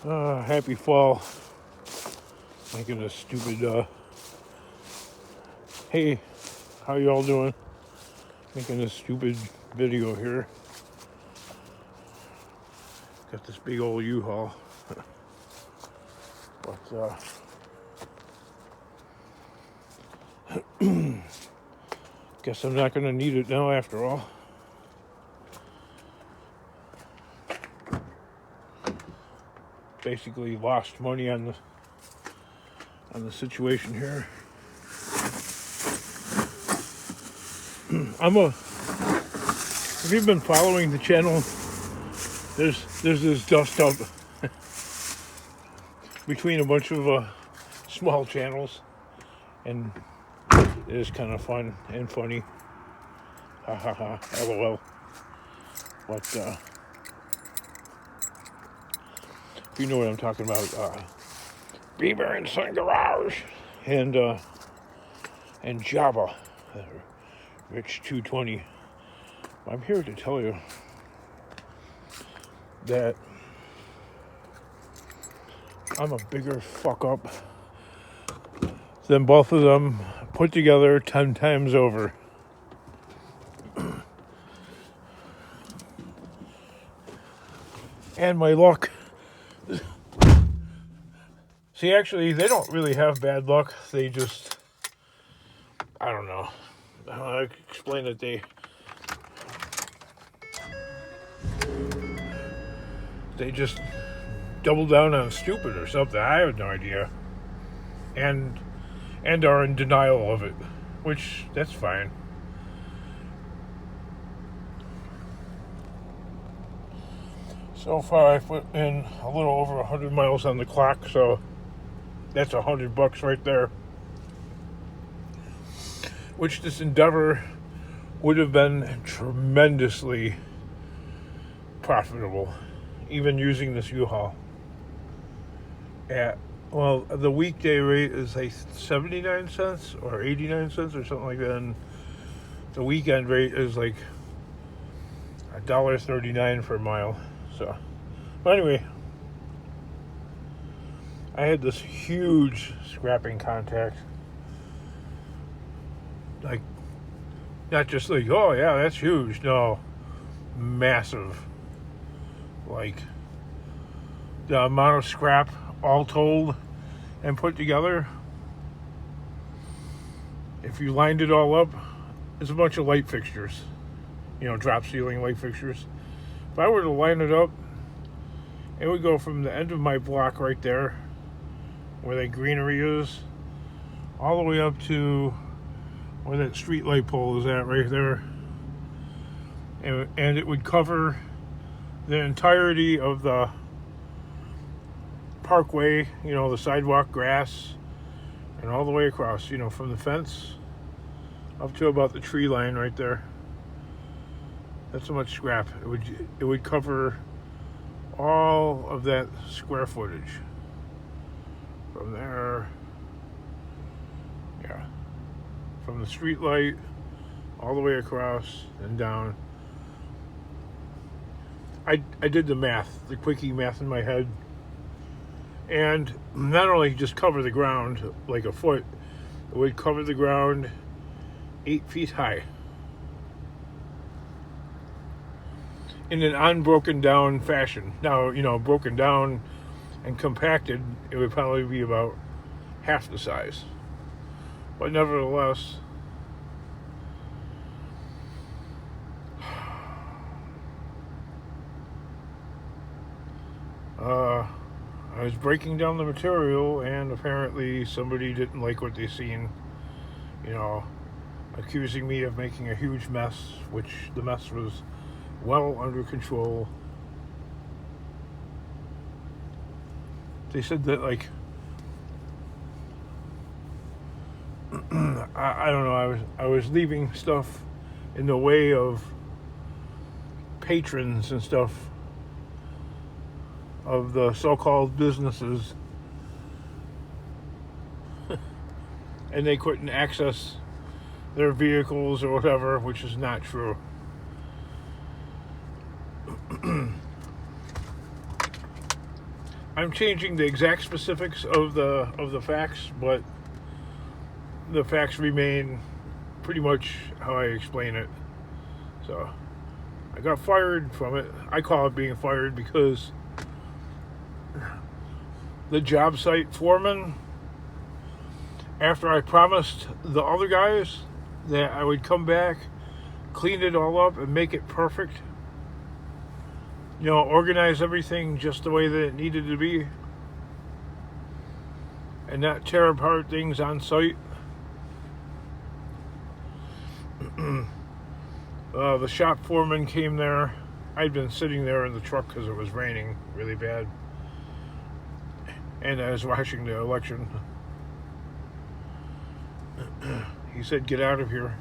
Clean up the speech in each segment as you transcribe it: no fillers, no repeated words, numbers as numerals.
Happy fall. Making a stupid, hey, how y'all doing? Making a stupid video here. Got this big old U-Haul. But, guess I'm not gonna need it now after all. Basically lost money on the situation here. If you've been following the channel, there's this dust up between a bunch of small channels, and it is kind of fun and funny. Ha ha ha, lol. But if you know what I'm talking about, Beaver and Sun Garage and Jabba, Rich 220. I'm here to tell you that I'm a bigger fuck up than both of them put together 10 times over. And my luck. See, actually, they don't really have bad luck. They just, I don't know. I explain that they just double down on stupid or something. I have no idea. And are in denial of it, which, that's fine. So far, I put in a little over 100 miles on the clock, so that's $100 right there. Which this endeavor would have been tremendously profitable, even using this U-Haul. The weekday rate is like 79 cents or 89 cents or something like that, and the weekend rate is like $1.39 per mile. So, but anyway, I had this huge scrapping contract. Like, not just like, oh yeah, that's huge. No, massive. Like, the amount of scrap all told and put together, if you lined it all up, it's a bunch of light fixtures. You know, drop ceiling light fixtures. If I were to line it up, it would go from the end of my block right there, where that greenery is, all the way up to where that street light pole is at right there. And it would cover the entirety of the parkway, you know, the sidewalk, grass, and all the way across, you know, from the fence up to about the tree line right there. That's so much scrap. It would cover all of that square footage from there. Yeah, from the street light all the way across and down. I did the math, the quickie math in my head, and not only just cover the ground like a foot, it would cover the ground 8 feet high. In an unbroken down fashion. Now, you know, broken down and compacted, it would probably be about half the size. But nevertheless, I was breaking down the material, and apparently somebody didn't like what they seen, you know, accusing me of making a huge mess, which the mess was well under control. They said that, like, I don't know, I was leaving stuff in the way of patrons and stuff of the so-called businesses, and they couldn't access their vehicles or whatever, which is not true. I'm changing the exact specifics of the facts, but the facts remain pretty much how I explain it. So I got fired from it. I call it being fired because the job site foreman, after I promised the other guys that I would come back, clean it all up, and make it perfect, organize everything just the way that it needed to be, and not tear apart things on site. The shop foreman came there. I'd been sitting there in the truck because it was raining really bad, and I was watching the election. He said, "Get out of here.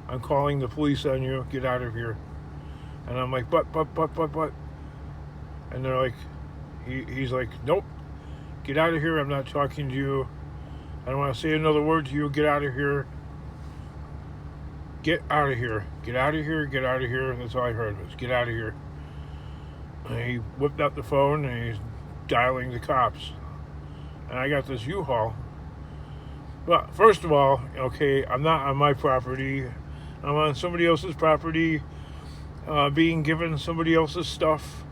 I'm calling the police on you. Get out of here." And I'm like, but. And they're like, he's like, "Nope. Get out of here. I'm not talking to you. I don't want to say another word to you. Get out of here. Get out of here. Get out of here. Get out of here." That's all I heard was, "Get out of here." And he whipped out the phone and he's dialing the cops. And I got this U-Haul. Well, first of all, okay, I'm not on my property. I'm on somebody else's property, being given somebody else's stuff,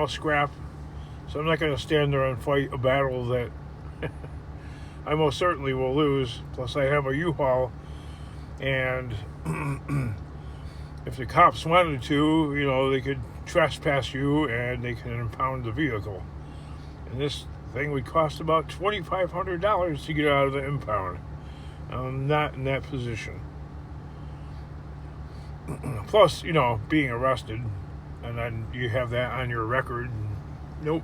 scrap. So I'm not going to stand there and fight a battle that I most certainly will lose. Plus, I have a U-Haul, and if the cops wanted to, they could trespass you and they can impound the vehicle. And this thing would cost about $2,500 to get out of the impound. I'm not in that position. Plus, being arrested, and then you have that on your record. Nope.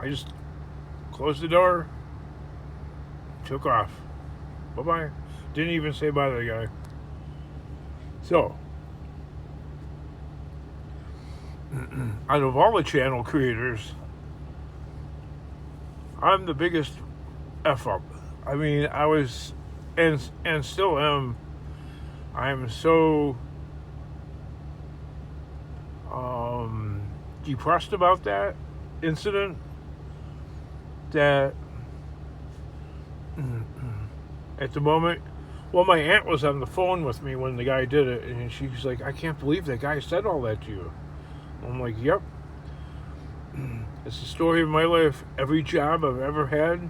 I just closed the door, took off. Bye-bye. Didn't even say bye to the guy. So, out of all the channel creators, I'm the biggest F-up. I mean, I was, and still am, I'm so depressed about that incident that at the moment, well, my aunt was on the phone with me when the guy did it, and she's like, "I can't believe that guy said all that to you." I'm like, "Yep. It's the story of my life. Every job I've ever had,